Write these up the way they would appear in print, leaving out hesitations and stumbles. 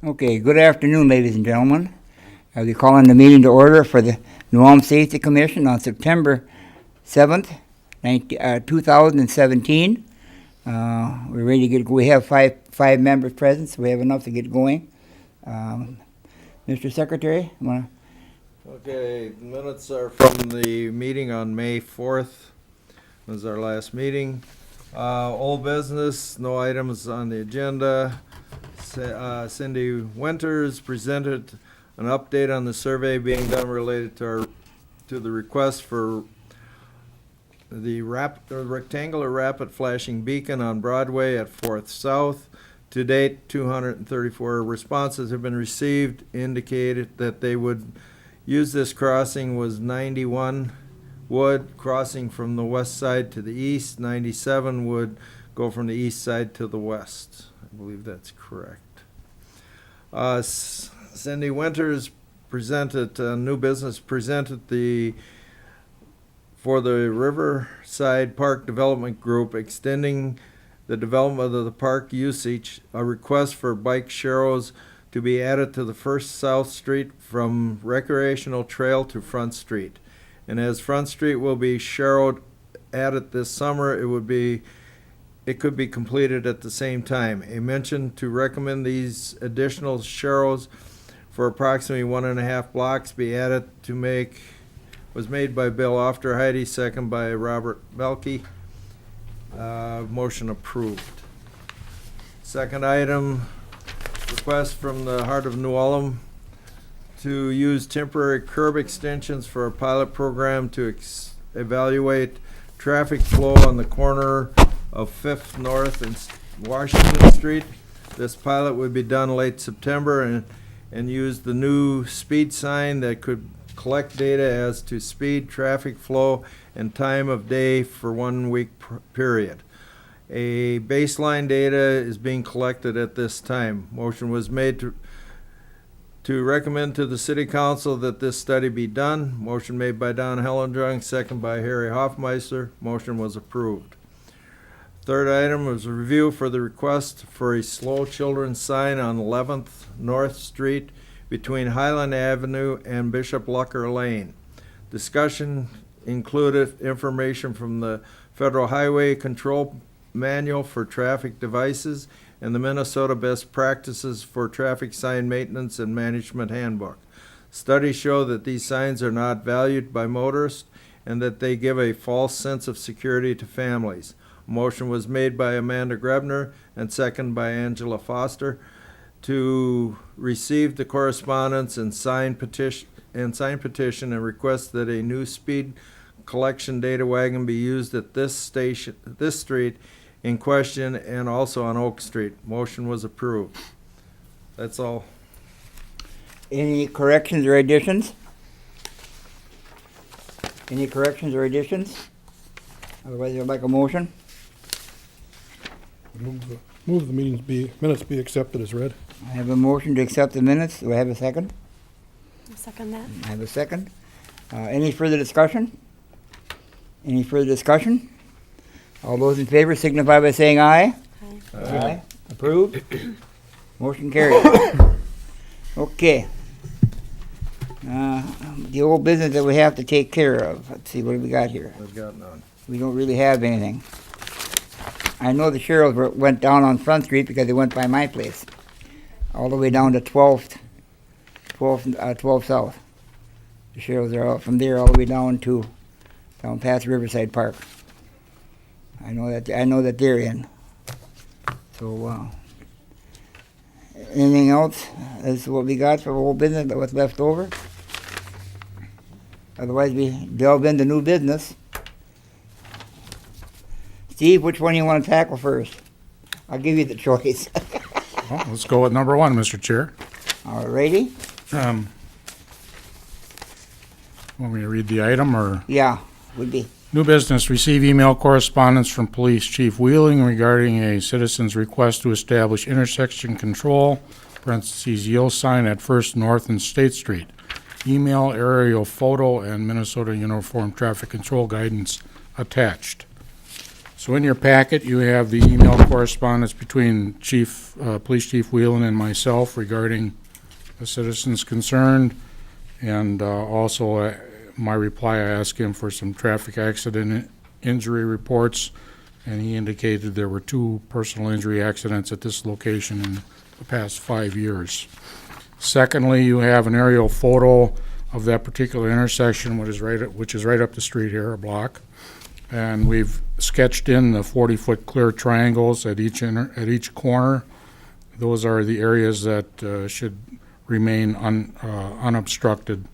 Okay, good afternoon, ladies and gentlemen. I'll be calling the meeting to order for the New Ulm Safety Commission on September 7th, 2017. We're ready to get. We have five members present, so we have enough to get going. Mr. Secretary, Okay, minutes are from the meeting on May 4th. This is our last meeting. Old business, no items on the agenda. Cindy Winters presented an update on the survey being done related to the request for the rectangular rapid flashing beacon on Broadway at 4th South. To date, 234 responses have been received, indicated that they would use this crossing was 91 would, crossing from the west side to the east. 97 would go from the east side to the west. I believe that's correct. Cindy Winters presented, new business presented for the Riverside Park Development Group, extending the development of the park usage, a request for bike sharrows to be added to the First South Street from recreational trail to Front Street. And as Front Street will be sharrowed added this summer, it could be completed at the same time. A mention to recommend these additional sharrows for approximately 1.5 blocks be added was made by Bill Ofterheide, second by Robert Belke. Motion approved. Second item, request from the Heart of New Ulm to use temporary curb extensions for a pilot program to evaluate traffic flow on the corner of 5th North and Washington Street. This pilot would be done late September and use the new speed sign that could collect data as to speed, traffic flow, and time of day for 1 week period. A baseline data is being collected at this time. Motion was made to recommend to the City Council that this study be done. Motion made by Don Hellendrung, second by Harry Hoffmeister. Motion was approved. Third item was a review for the request for a slow children's sign on 11th North Street between Highland Avenue and Bishop Lucker Lane. Discussion included information from the Federal Highway Control Manual for Traffic Devices and the Minnesota Best Practices for Traffic Sign Maintenance and Management Handbook. Studies show that these signs are not valued by motorists and that they give a false sense of security to families. Motion was made by Amanda Grebner and second by Angela Foster to receive the correspondence and sign petition and request that a new speed collection data wagon be used at this street in question and also on Oak Street. Motion was approved. That's all. any corrections or additions? Any corrections or additions? Otherwise, I'd like a motion. Move the minutes be accepted as read. I have a motion to accept the minutes. Do I have a second? I'll second that. I have a second. Any further discussion? Any further discussion? All those in favor signify by saying aye. Aye. Aye. Approved? Motion carried. Okay. The old business that we have to take care of. Let's see, what do we got here? I've got none. We don't really have anything. I know the sheriffs went down on Front Street because they went by my place, all the way down to 12th South. The sheriffs are out from there all the way down past Riverside Park. I know that they're in. So, anything else? That's what we got for old business that was left over. Otherwise, we delve into new business. Steve, which one do you want to tackle first? I'll give you the choice. Well, let's go with number one, Mr. Chair. All righty. Want me to read the item or? Yeah, would be. New business, receive email correspondence from Police Chief Wheeling regarding a citizen's request to establish intersection control, parentheses, yield sign at First North and State Street. Email, aerial photo, and Minnesota Uniform Traffic Control Guidance attached. So in your packet, you have the email correspondence between Police Chief Whelan and myself regarding the citizens concerned. And also my reply, I asked him for some traffic accident injury reports, and he indicated there were 2 personal injury accidents at this location in the past 5 years. Secondly, you have an aerial photo of that particular intersection, which is right up the street here, a block. And we've sketched in the 40-foot clear triangles at each corner. Those are the areas that should remain unobstructed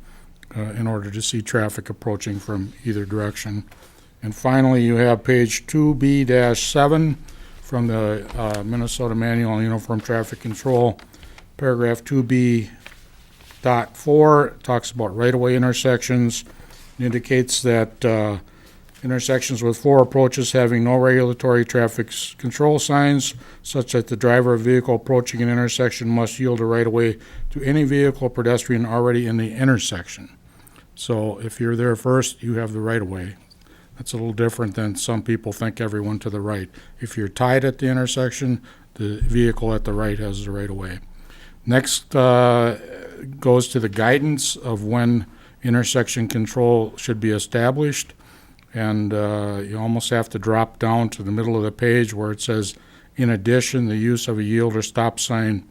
in order to see traffic approaching from either direction. And finally, you have page 2B-7 from the Minnesota Manual on Uniform Traffic Control. Paragraph 2B.4 talks about right-of-way intersections. It indicates that intersections with 4 approaches having no regulatory traffic control signs, such that the driver of vehicle approaching an intersection must yield a right-of-way to any vehicle or pedestrian already in the intersection. So if you're there first, you have the right-of-way. That's a little different than some people think everyone to the right. If you're tied at the intersection, the vehicle at the right has the right-of-way. Next goes to the guidance of when intersection control should be established. And you almost have to drop down to the middle of the page where it says, in addition, the use of a yield or stop sign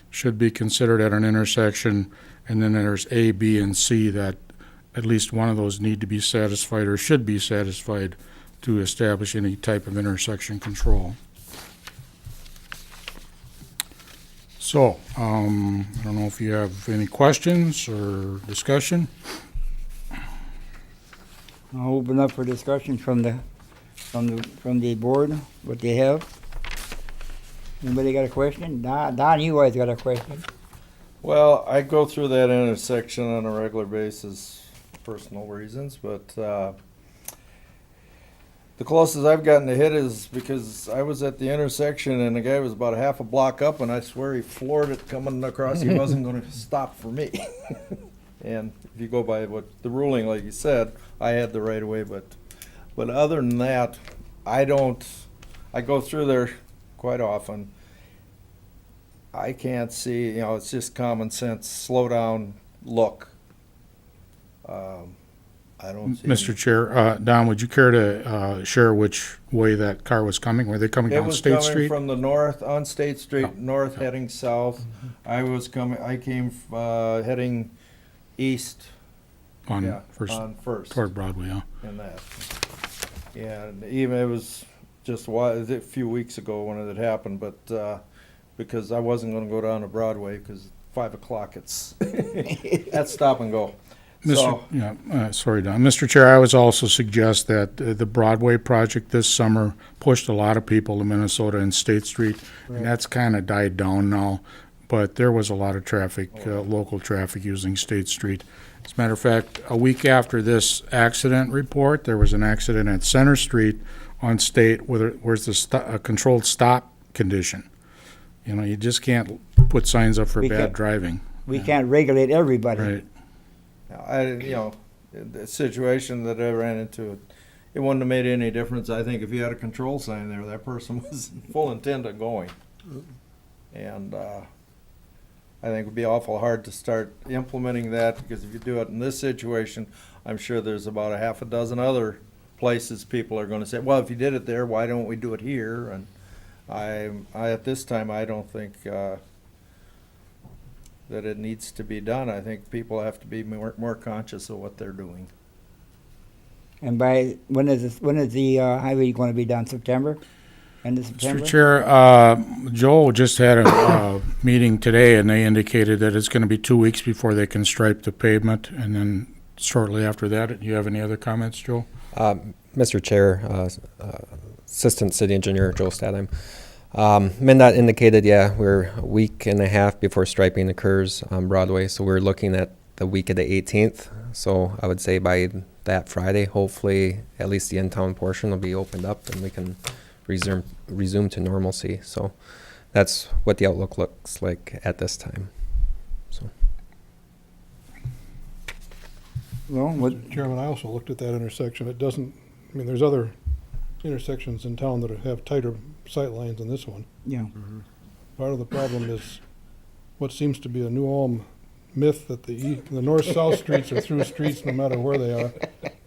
should be considered at an intersection. And then there's A, B, and C that at least one of those need to be satisfied or should be satisfied to establish any type of intersection control. So, I don't know if you have any questions or discussion. I'll open up for discussion from the board, what they have. Anybody got a question? Don, you always got a question. Well, I go through that intersection on a regular basis for personal reasons, but the closest I've gotten to hit is because I was at the intersection and the guy was about a half a block up, and I swear he floored it coming across. He wasn't going to stop for me. And if you go by what the ruling, like you said, I had the right of way, but other than that, I go through there quite often. I can't see, it's just common sense, slow down, look. I don't see. Mr. Chair, Don, would you care to share which way that car was coming? Were they coming It down was State coming Street? from the north, on State Street, Oh. north heading south. I came heading east. On First, On First. toward Broadway, yeah. In that. Yeah, and even it was just a few weeks ago when it happened, but because I wasn't going to go down to Broadway because 5 o'clock it's that's stop and go. Sorry, Don. Mr. Chair, I would also suggest that the Broadway project this summer pushed a lot of people to Minnesota and State Street, and that's kind of died down now. But there was a lot of traffic, local traffic using State Street. As a matter of fact, a week after this accident report, there was an accident at Center Street on State where's a controlled stop condition. You just can't put signs up for We bad can't- driving. We can't regulate everybody. Right. The situation that I ran into, it wouldn't have made any difference. I think if you had a control sign there, that person was full intent of going. And I think it would be awful hard to start implementing that, because if you do it in this situation, I'm sure there's about a half a dozen other places people are going to say, well, if you did it there, why don't we do it here? And I at this time, I don't think that it needs to be done. I think people have to be more conscious of what they're doing. And when is the highway going to be done? September? End of September? Mr. Chair, Joel just had a meeting today, and they indicated that it's going to be 2 weeks before they can stripe the pavement, and then shortly after that. Do you have any other comments, Joel? Mr. Chair, Assistant City Engineer Joel Stadheim. MnDOT indicated, we're a week and a half before striping occurs on Broadway, so we're looking at the week of the 18th. So I would say by that Friday, hopefully, at least the in-town portion will be opened up and we can resume to normalcy. So that's what the outlook looks like at this time. So. Well, what, Mr. Chairman, I also looked at that intersection. It doesn't, there's other intersections in town that have tighter sight lines than this one. Yeah. Part of the problem is what seems to be a New Ulm myth that the north-south streets are through streets no matter where they are.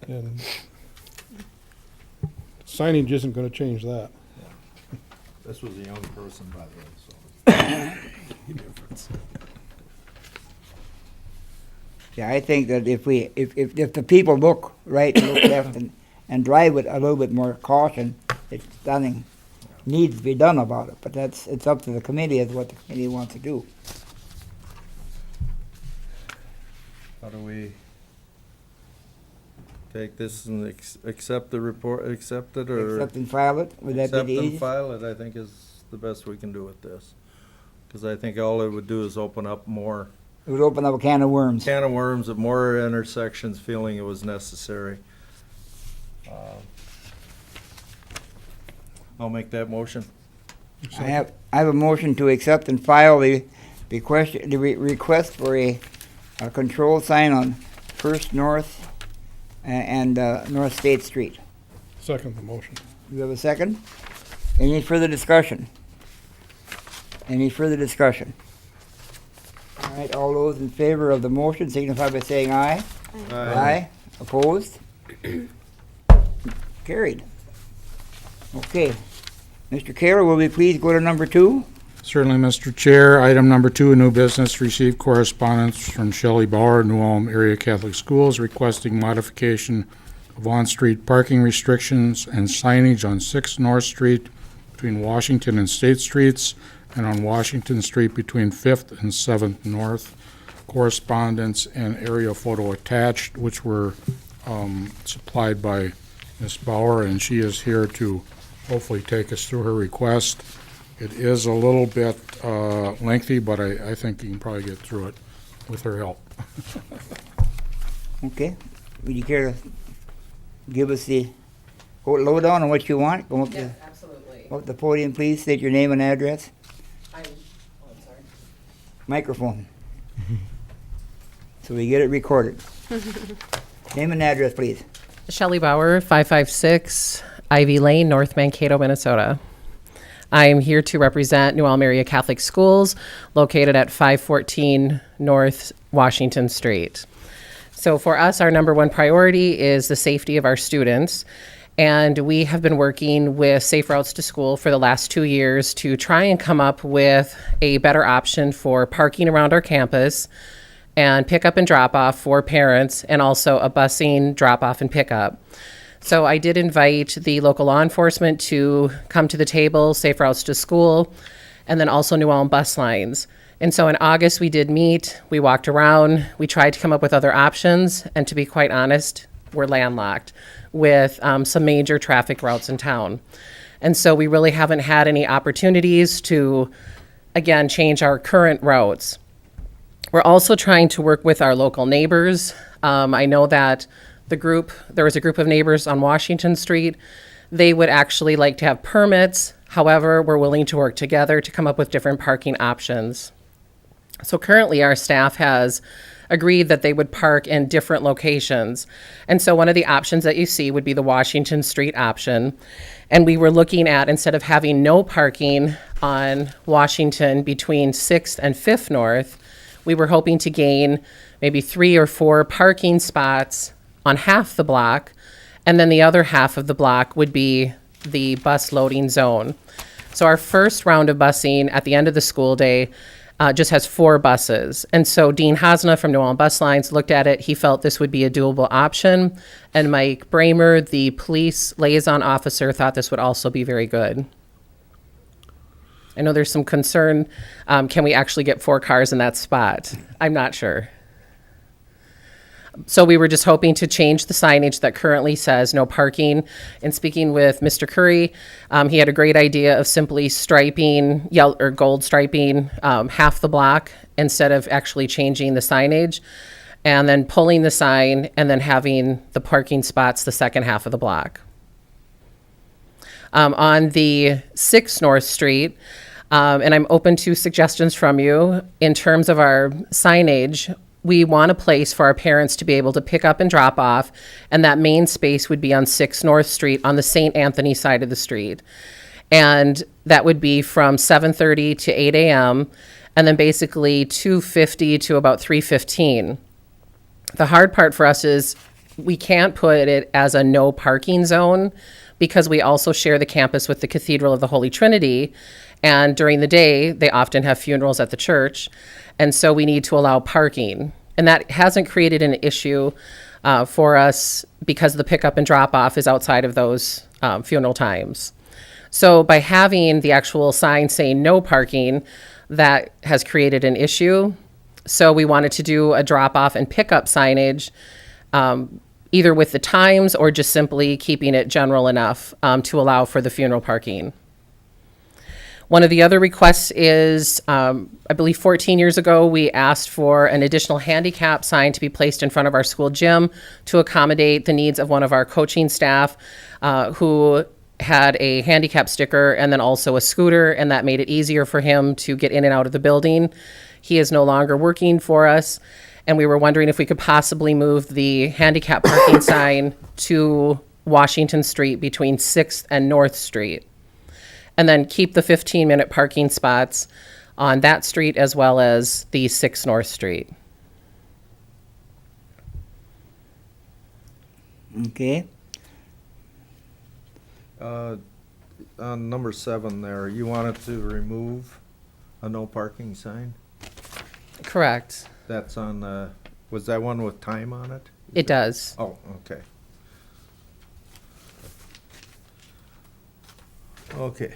And signage isn't gonna change that. This was a young person, by the way, so. Yeah, I think that if the people look right and look left and drive with a little bit more caution, it's nothing needs to be done about it. But it's up to the committee as what the committee wants to do. How do we take this and accept the report, accept it, or? Accept and file it, would that be Accept the and easiest? file it, I think is the best we can do with this. Because I think all it would do is open up more It would open up a can of worms. can of worms of more intersections feeling it was necessary. I'll make that motion. I have a motion to accept and file the request for a control sign on First North and North State Street. Second the motion. Do you have a second? Any further discussion? Any further discussion? All right, all those in favor of the motion signify by saying aye. Aye. Opposed? Carried. Okay. Mr. Kaler, will we please go to number 2? Certainly, Mr. Chair. Item number 2, new business, received correspondence from Shelley Bauer, New Ulm Area Catholic Schools, requesting modification of on-street parking restrictions and signage on 6 North Street between Washington and State Streets, and on Washington Street between 5th and 7th North. Correspondence and area photo attached, which were supplied by Ms. Bauer, and she is here to hopefully take us through her request. It is a little bit lengthy, but I think you can probably get through it with her help. Okay. Would you care to give us the lowdown on what you want? Go up Yes, to, absolutely. go up to the podium, please. State your name and address. I'm sorry. Microphone. So we get it recorded. Name and address, please. Shelley Bauer, 556 Ivy Lane, North Mankato, Minnesota. I am here to represent New Ulm Area Catholic Schools, located at 514 North Washington Street. So for us, our number one priority is the safety of our students. And we have been working with Safe Routes to School for the last 2 years to try and come up with a better option for parking around our campus and pick up and drop off for parents, and also a busing drop off and pickup. So I did invite the local law enforcement to come to the table, Safe Routes to School, and then also New Ulm Bus Lines. And so in August, we did meet, we walked around, we tried to come up with other options, and to be quite honest, we're landlocked with some major traffic routes in town. And so we really haven't had any opportunities to, again, change our current routes. We're also trying to work with our local neighbors. I know that there was a group of neighbors on Washington Street. They would actually like to have permits. However, we're willing to work together to come up with different parking options. So currently, our staff has agreed that they would park in different locations. And so one of the options that you see would be the Washington Street option. And we were looking at, instead of having no parking on Washington between 6th and 5th North, we were hoping to gain maybe 3 or 4 parking spots on half the block, and then the other half of the block would be the bus loading zone. So our first round of busing at the end of the school day just has 4 buses. And so Dean Hosna from New Ulm Bus Lines looked at it. He felt this would be a doable option. And Mike Bramer, the police liaison officer, thought this would also be very good. I know there's some concern, can we actually get 4 cars in that spot? I'm not sure. So we were just hoping to change the signage that currently says no parking. And speaking with Mr. Curry, he had a great idea of simply striping, yellow or gold striping half the block instead of actually changing the signage, and then pulling the sign and then having the parking spots the second half of the block. On the 6th North Street, and I'm open to suggestions from you in terms of our signage. we want a place for our parents to be able to pick up and drop off, and that main space would be on 6 North Street on the St. Anthony side of the street. And that would be from 7:30 to 8 a.m., and then basically 2:50 to about 3:15. The hard part for us is we can't put it as a no parking zone because we also share the campus with the Cathedral of the Holy Trinity. And during the day, they often have funerals at the church. And so we need to allow parking. And that hasn't created an issue for us because the pickup and drop off is outside of those funeral times. So by having the actual sign saying no parking, that has created an issue. So we wanted to do a drop off and pickup signage, either with the times or just simply keeping it general enough to allow for the funeral parking. One of the other requests is, I believe 14 years ago, we asked for an additional handicap sign to be placed in front of our school gym to accommodate the needs of one of our coaching staff who had a handicap sticker and then also a scooter, and that made it easier for him to get in and out of the building. He is no longer working for us, and we were wondering if we could possibly move the handicap parking sign to Washington Street between 6th and North Street, and then keep the 15-minute parking spots on that street as well as the 6 North Street. Okay. On number 7 there, you wanted to remove a no parking sign? Correct. That's on, was that one with time on it? It does. Oh, okay. Okay.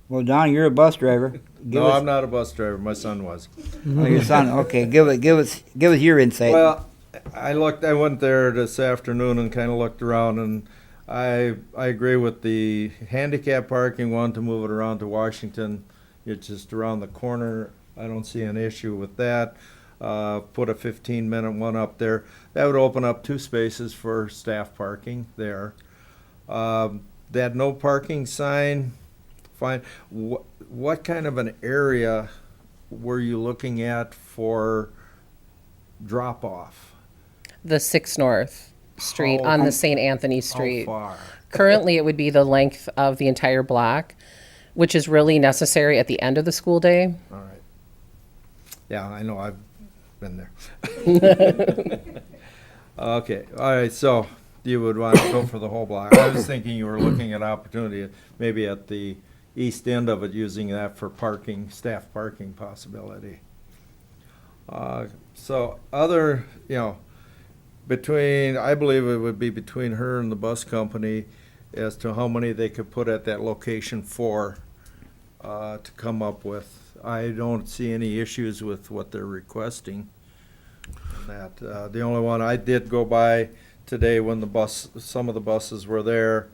Well, Don, you're a bus driver. Give No, us, I'm not a bus driver. My son was. oh, your son. Okay, give us your insight. Well, I went there this afternoon and kind of looked around, and I agree with the handicap parking one to move it around to Washington. It's just around the corner. I don't see an issue with that. Put a 15-minute one up there. That would open up 2 spaces for staff parking there. That no parking sign, fine. What kind of an area were you looking at for drop-off? The 6 North Street How- on the St. Anthony Street. How far? Currently, it would be the length of the entire block, which is really necessary at the end of the school day. All right. Yeah, I know, I've been there. Okay, all right, so you would want to go for the whole block. I was thinking you were looking at opportunity, maybe at the east end of it, using that for parking, staff parking possibility. So other, I believe it would be between her and the bus company as to how many they could put at that location for, to come up with. I don't see any issues with what they're requesting. That, the only one, I did go by today when some of the buses were there.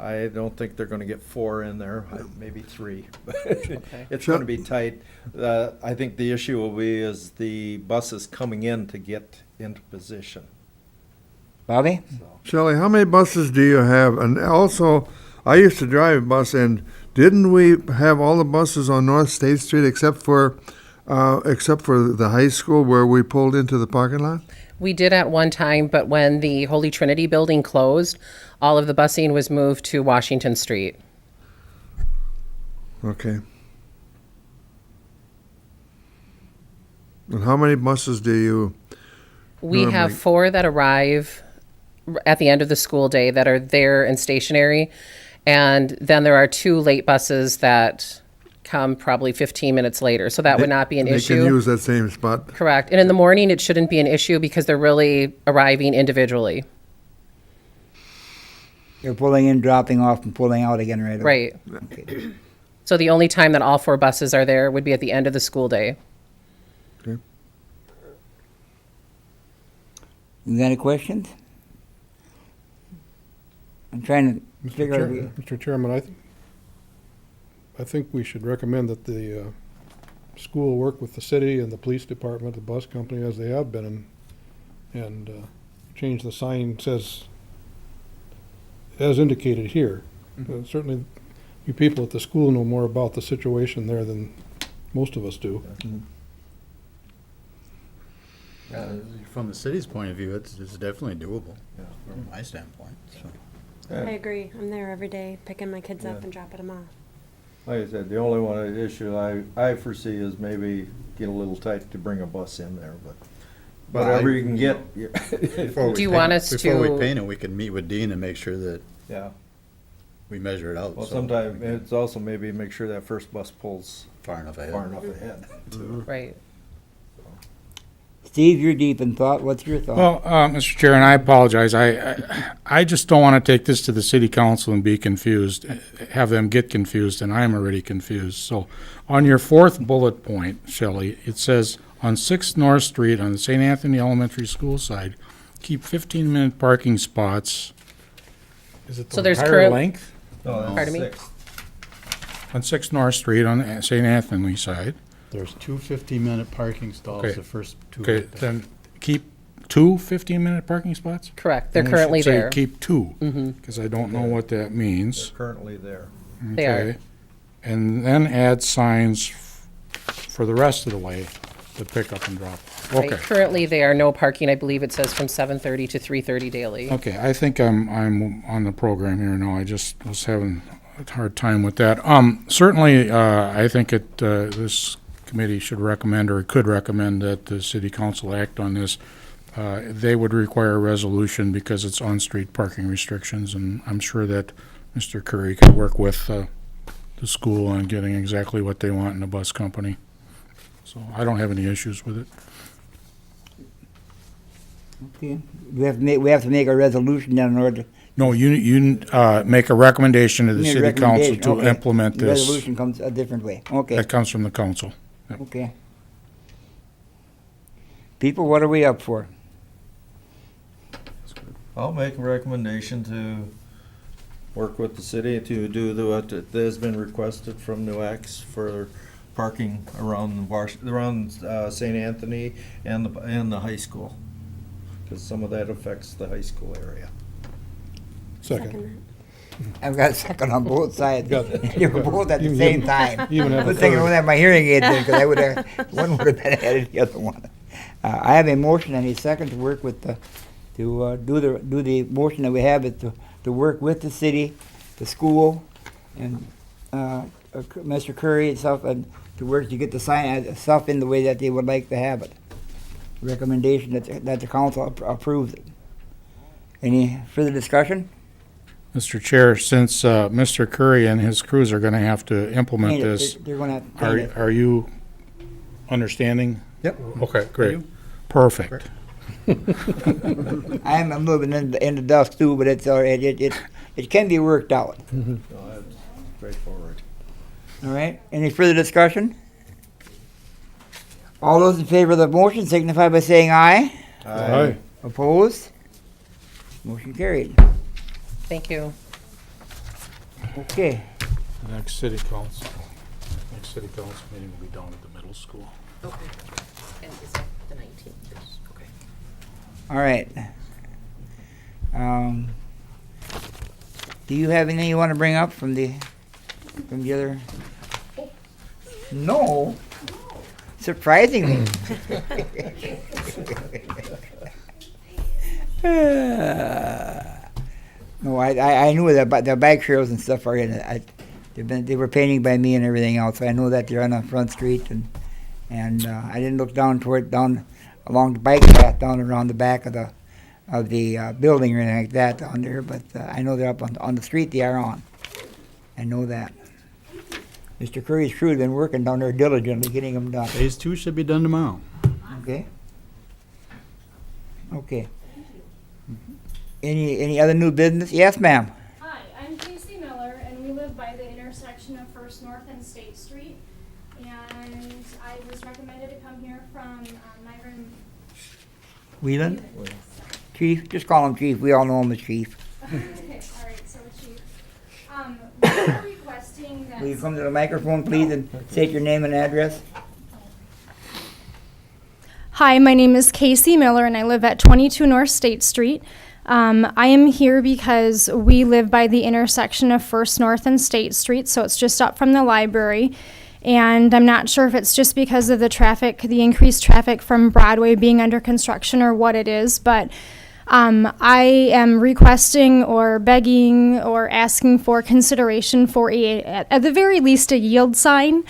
I don't think they're gonna get 4 in there, maybe 3. It's gonna be tight. I think the issue will be is the buses coming in to get into position. Bobby? Shelley, how many buses do you have? And also, I used to drive a bus, and didn't we have all the buses on North State Street except for the high school where we pulled into the parking lot? We did at one time, but when the Holy Trinity building closed, all of the busing was moved to Washington Street. Okay. And how many buses do you? We have Normally- 4 that arrive at the end of the school day that are there and stationary. And then there are 2 late buses that come probably 15 minutes later. So that would not be an They issue. can use that same spot. Correct. And in the morning, it shouldn't be an issue because they're really arriving individually. You're pulling in, dropping off, and pulling out again right away. Right. Okay. So the only time that all 4 buses are there would be at the end of the school day. You got any questions? I'm trying to figure out. Mr. Chairman, I think we should recommend that the school work with the city and the police department, the bus company, as they have been, and change the sign says, as indicated here. Certainly, you people at the school know more about the situation there than Most of us do. From the city's point of view, it's definitely doable, from my standpoint, so. I agree. I'm there every day, picking my kids up and dropping them off. Like I said, the only one issue I foresee is maybe get a little tight to bring a bus in there, but whatever you can get. Before Do you we want paint- us Before to- we paint it, we can meet with Dean and make sure that Yeah. we measure it out. Well, so sometimes we can- it's also maybe make sure that first bus pulls Far enough ahead. far enough ahead. Right. Steve, you're deep in thought. What's your thought? Well, Mr. Chair, and I apologize, I just don't want to take this to the city council and be confused, have them get confused, and I'm already confused. So on your fourth bullet point, Shelley, it says, on 6th North Street on the St. Anthony Elementary School side, keep 15-minute parking spots. Is it So the there's entire current- length? No, that's Pardon me? 6th. On 6th North Street on the St. Anthony side. There's two 15-minute parking stalls, Okay. the first two. Okay, then keep two 15-minute parking spots? Correct. They're Then we should currently say there. keep two, Mhm. because I don't know what that They're means. currently there. They are. Okay. And then add signs for the rest of the way to pick up and drop. Right. Okay, Currently, they are no parking. I believe it says from 7:30 to 3:30 daily. okay, I think I'm on the program here now. I just was having a hard time with that. Certainly, I think this committee should recommend, or could recommend, that the city council act on this. They would require a resolution because it's on-street parking restrictions, and I'm sure that Mr. Curry could work with the school on getting exactly what they want in the bus company. So I don't have any issues with it. Okay. We have to make a resolution then in order to. No, you make a recommendation to the Make a city council recommendation, to okay. implement The this. resolution comes a different way. Okay, That comes from the council. okay. People, what are we up for? I'll make a recommendation to work with the city to do what has been requested from NUX for parking around St. Anthony and the high school. Because some of that affects the high school area. Second. I've got a second on both sides. Got it. They were both at the Even same have- time. even have I was a thinking I third. would have my hearing aid in, because I would have, one would have been ahead of the other one. I have a motion and a second to work with the, to do the motion that we have is to work with the city, the school, and Mr. Curry itself, and to work to get the sign stuff in the way that they would like to have it. Recommendation that the council approves it. Any further discussion? Mr. Chair, since Mr. Curry and his crews are going to have to implement Paint it. this, They're gonna paint it. are you understanding? Yep. Okay, great. Perfect. I'm a little bit in the dust too, but it's all right. It can be worked out. No, that's straightforward. All right. Any further discussion? All those in favor of the motion signify by saying aye. Aye. Opposed? Motion carried. Thank you. Okay. The next city council meeting will be down at the middle school. Okay. And is that the 19th? Okay. All right. Do you have anything you want to bring up from the other? No. Surprisingly. No, I knew that, but the bike trails and stuff are in it. They were painting by me and everything else. So I know that they're on the front street, and I didn't look down along the bike path down around the back of the building or anything like that down there. But I know they're up on the street. They are on. I know that. Mr. Curry's crew has been working down there diligently getting them done. Phase 2 should be done tomorrow. Okay. Okay. Any other new business? Yes, ma'am. Hi, I'm Casey Miller, and we live by the intersection of First North and State Street. And I was recommended to come here from Myron. Wheeland? Chief? Just call him Chief. We all know him as Chief. Okay, all right, so Chief. We're requesting that. Will you come to the microphone, please, and state your name and address? Hi, my name is Casey Miller, and I live at 22 North State Street. I am here because we live by the intersection of First North and State Street, so it's just up from the library. And I'm not sure if it's just because of the increased traffic from Broadway being under construction or what it is, but I am requesting or begging or asking for consideration for at the very least, a yield sign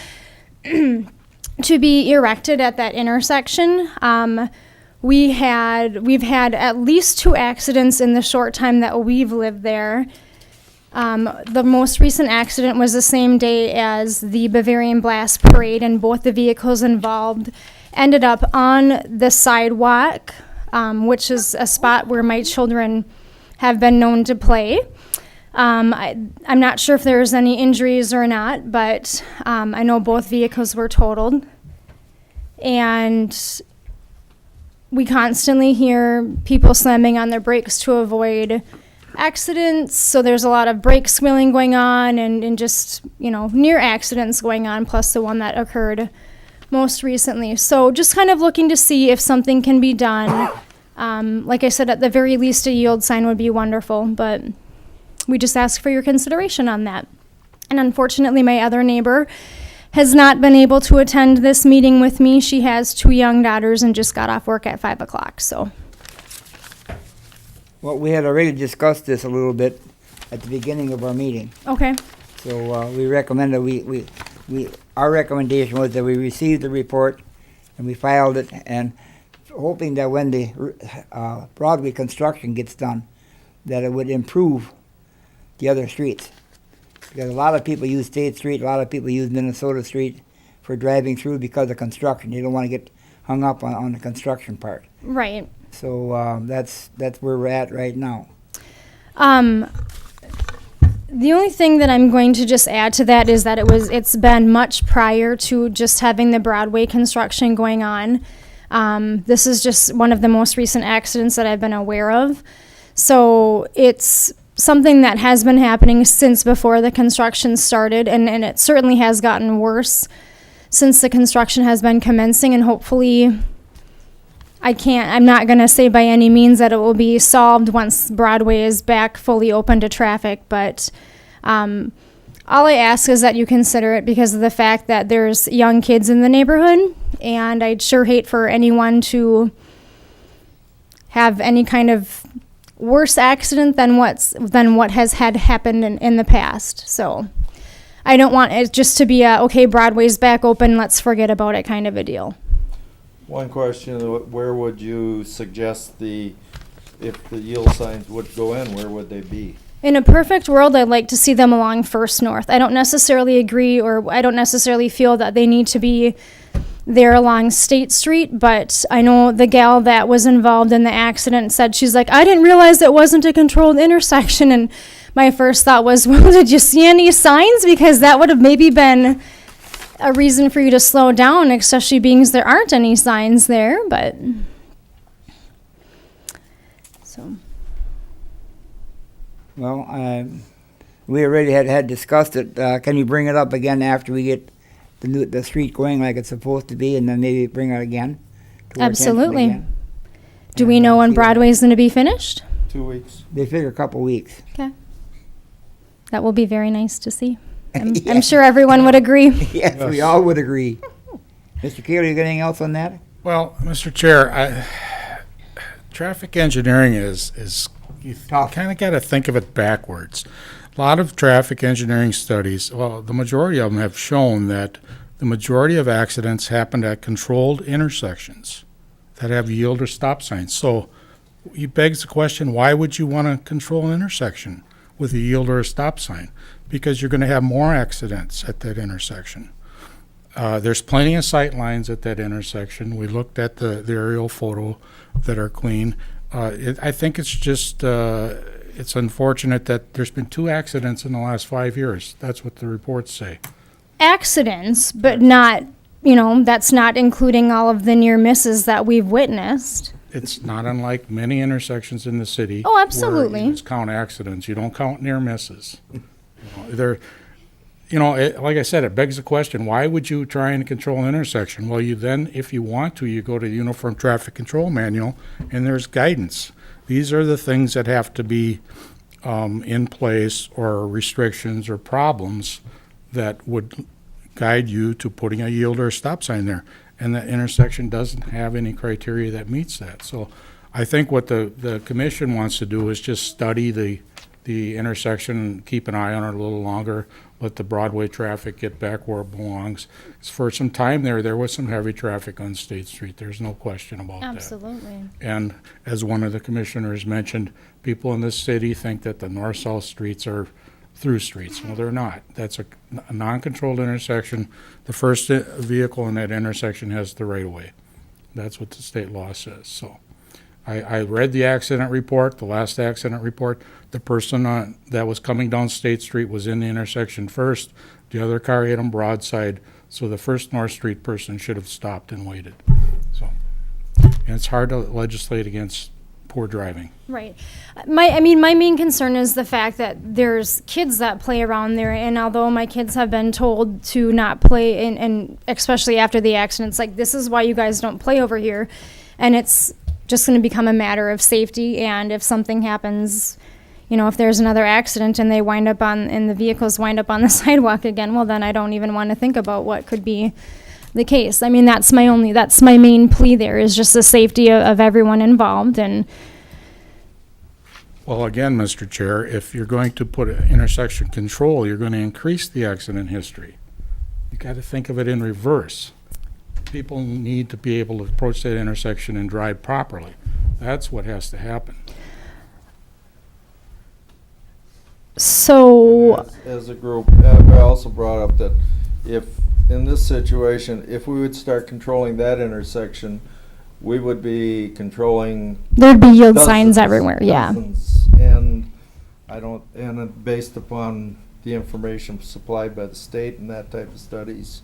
to be erected at that intersection. We've had at least 2 accidents in the short time that we've lived there. The most recent accident was the same day as the Bavarian Blast Parade, and both the vehicles involved ended up on the sidewalk, which is a spot where my children have been known to play. I'm not sure if there's any injuries or not, but I know both vehicles were totaled. And we constantly hear people slamming on their brakes to avoid accidents. So there's a lot of brake squealing going on and just, near accidents going on, plus the one that occurred most recently. So just kind of looking to see if something can be done. Like I said, at the very least, a yield sign would be wonderful, but we just ask for your consideration on that. And unfortunately, my other neighbor has not been able to attend this meeting with me. She has 2 young daughters and just got off work at 5 o'clock, so. Well, we had already discussed this a little bit at the beginning of our meeting. Okay, So we recommend that our recommendation was that we received the report and we filed it, and hoping that when the Broadway construction gets done, that it would improve the other streets. Because a lot of people use State Street, a lot of people use Minnesota Street for driving through because of construction. They don't want to get hung up on the construction part. right. So that's where we're at right now. The only thing that I'm going to just add to that is that it's been much prior to just having the Broadway construction going on. This is just one of the most recent accidents that I've been aware of. So it's something that has been happening since before the construction started, and it certainly has gotten worse since the construction has been commencing, and hopefully I'm not going to say by any means that it will be solved once Broadway is back fully open to traffic, but all I ask is that you consider it because of the fact that there's young kids in the neighborhood, and I'd sure hate for anyone to have any kind of worse accident than what has had happened in the past. So I don't want it just to be okay, Broadway's back open, let's forget about it kind of a deal. One question, where would you suggest if the yield signs would go in, where would they be? In a perfect world, I'd like to see them along First North. I don't necessarily agree, or I don't necessarily feel that they need to be there along State Street, but I know the gal that was involved in the accident said, she's like, I didn't realize it wasn't a controlled intersection, and my first thought was, well, did you see any signs? Because that would have maybe been a reason for you to slow down, especially being there aren't any signs there, but so. Well, we already had discussed it. Can you bring it up again after we get the street going like it's supposed to be, and then maybe bring it again? To our attention Absolutely. again? Do we And, know when see what- Broadway's going to be finished? 2 weeks. They figure a couple weeks. That will be very nice to see. I'm Yeah. sure everyone would agree. Yes, we all would agree. Mr. Keeler, you got anything else on that? Well, Mr. Chair, traffic engineering is you Tough. kind of got to think of it backwards. A lot of traffic engineering studies, well, the majority of them have shown that the majority of accidents happened at controlled intersections that have yield or stop signs. So it begs the question, why would you want to control an intersection with a yield or a stop sign? Because you're going to have more accidents at that intersection. There's plenty of sight lines at that intersection. We looked at the aerial photo that are clean. I think it's just, it's unfortunate that there's been 2 accidents in the last 5 years. That's what the reports say. Accidents, but not, that's not including all of the near misses that we've witnessed. It's not unlike many intersections in the city. Oh, absolutely. Where you just count accidents. You don't count near misses. Like I said, it begs the question, why would you try and control an intersection? Well, you then, if you want to, you go to the Uniform Traffic Control Manual, and there's guidance. These are the things that have to be in place, or restrictions or problems that would guide you to putting a yield or a stop sign there. And that intersection doesn't have any criteria that meets that. So I think what the commission wants to do is just study the intersection, keep an eye on it a little longer, let the Broadway traffic get back where it belongs. 'Cause for some time there was some heavy traffic on State Street. There's no question about that. Absolutely. And as one of the commissioners mentioned, people in this city think that the north-south streets are through streets. Well, they're not. That's a non-controlled intersection. The first vehicle in that intersection has the right-of-way. That's what the state law says. So I read the accident report, the last accident report. The person that was coming down State Street was in the intersection first. The other car hit him broadside, so the first North Street person should have stopped and waited. So, and it's hard to legislate against poor driving. Right. My main concern is the fact that there's kids that play around there, and although my kids have been told to not play, and especially after the accidents, like, this is why you guys don't play over here, and it's just going to become a matter of safety, and if something happens, you know, if there's another accident and they wind up and the vehicles wind up on the sidewalk again, well, then I don't even want to think about what could be the case. I mean, that's my main plea there, is just the safety of everyone involved. And Well, again, Mr. Chair, if you're going to put intersection control, you're going to increase the accident history. You got to think of it in reverse. People need to be able to approach that intersection and drive properly. That's what has to happen. so, As a group, I also brought up that if, in this situation, if we would start controlling that intersection, we would be controlling there'd be yield dozens, signs everywhere. Yeah. dozens. And based upon the information supplied by the state and that type of studies,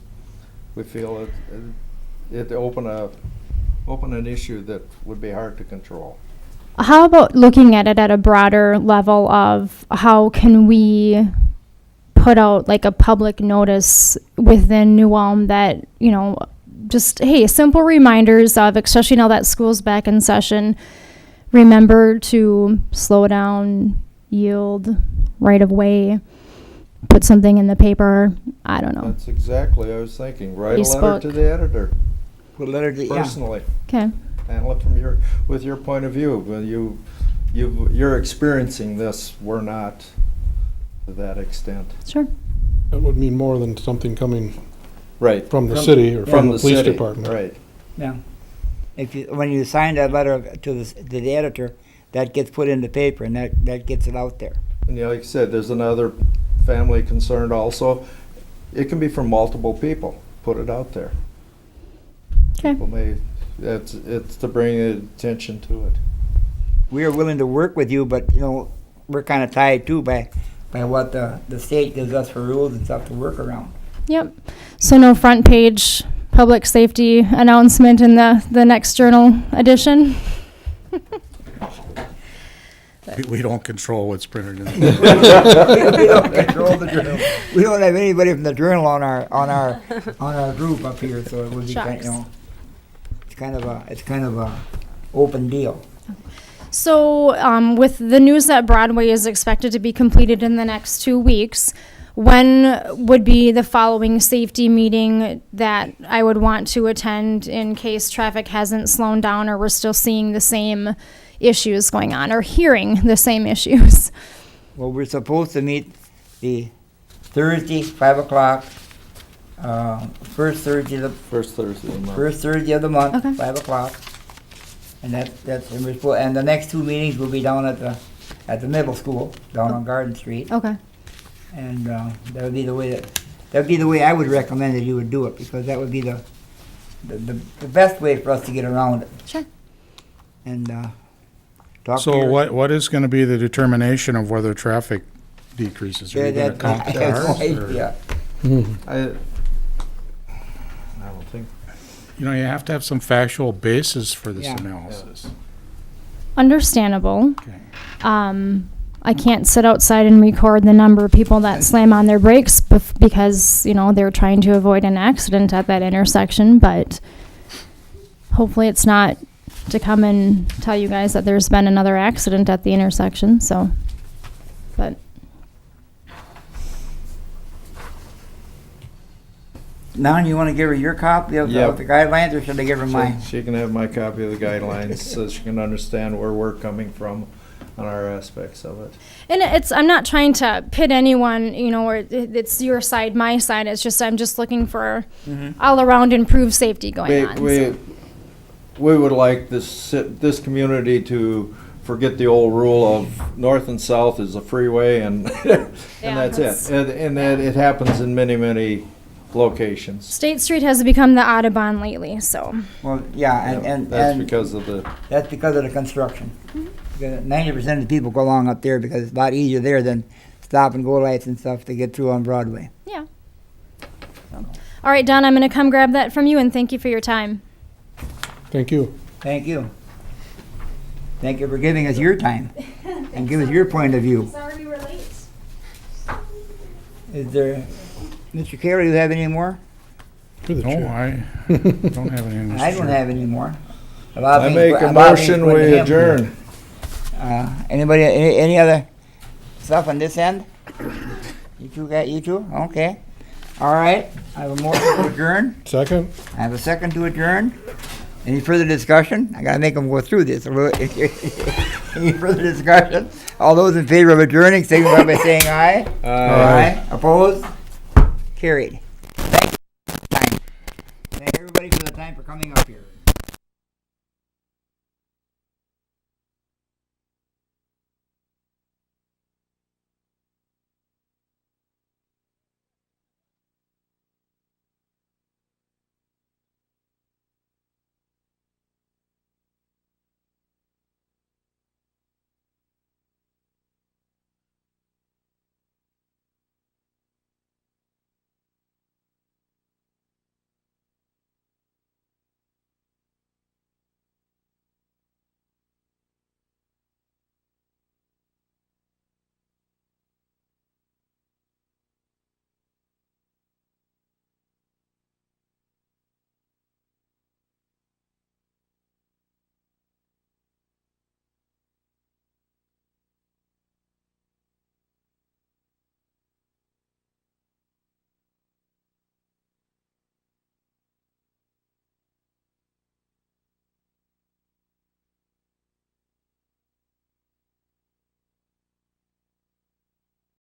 we feel it open an issue that would be hard to control. How about looking at it at a broader level of how can we put out like a public notice within New Ulm that, you know, just, hey, simple reminders of, especially now that school's back in session, remember to slow down, yield, right of way, put something in the paper. I don't know. That's exactly what I was thinking. Write a letter Facebook. to the editor Put a letter to, yeah. personally. Okay. Handle it from with your point of view. When you're experiencing this, we're not to that extent. Sure. That would mean more than something coming Right. from the city or from the police city, department. Right. Yeah. When you sign that letter to the editor, that gets put in the paper, and that gets it out there. And yeah, like I said, there's another family concerned also. It can be from multiple people. Put it out there. Okay. People it's to bring attention to it. We are willing to work with you, but, you know, we're kind of tied too by what the state gives us for rules and stuff to work around. Yep. So no front page public safety announcement in the next journal edition. We don't control what's printed in the We don't control the journal. We don't have anybody from the journal on our group up here, so it would be kind, you know, it's kind of a open deal. So with the news that Broadway is expected to be completed in the next 2 weeks, when would be the following safety meeting that I would want to attend in case traffic hasn't slowed down or we're still seeing the same issues going on or hearing the same issues? Well, we're supposed to meet the Thursday, 5 o'clock, first Thursday of the First Thursday of the month. First Thursday of the month, Okay. 5 o'clock. And and the next two meetings will be down at the middle school, down on Garden Street. Okay. And that would be the way I would recommend that you would do it, because that would be the best way for us to get around it. Sure. And talk to So your- what is going to be the determination of whether traffic decreases? Are you going to count I have no cars? or- idea. I don't think. You know, you have to have some factual basis for this Yeah. analysis. Understandable. Okay. I can't sit outside and record the number of people that slam on their brakes because, you know, they're trying to avoid an accident at that intersection, but hopefully it's not to come and tell you guys that there's been another accident at the intersection, so, but. Now, you want to give her your copy of Yep. the guidelines, or should I give her mine? She can have my copy of the guidelines so she can understand where we're coming from on our aspects of it. And I'm not trying to pit anyone, you know, or it's your side, my side. It's just, I'm just looking for all around improved safety going on. so. We would like this community to forget the old rule of north and south is a freeway and that's it. And that it happens in many, many locations. State Street has become the Audubon lately, so. Well, yeah, and That's because of the, that's because of the construction. 90% of the people go along up there because it's a lot easier there than stop and go lights and stuff to get through on Broadway. Yeah. So. All right, Don, I'm going to come grab that from you, and thank you for your time. Thank you. Thank you. Thank you for giving us your time and give us your point of view. Sorry we were late. Is there, Mr. Carey, do you have any more? Through the No, chair. I don't have any. I don't have any more. I make a motion, we adjourn. Anybody, any other stuff on this end? You two got, you two? Okay. All right, I have a motion to adjourn. Second? I have a second to adjourn. Any further discussion? I gotta make them go through this. Any further discussion? All those in favor of adjourning, signify by saying aye. Aye. Opposed? Carried. Thank you for the time. Thank everybody for the time for coming up here.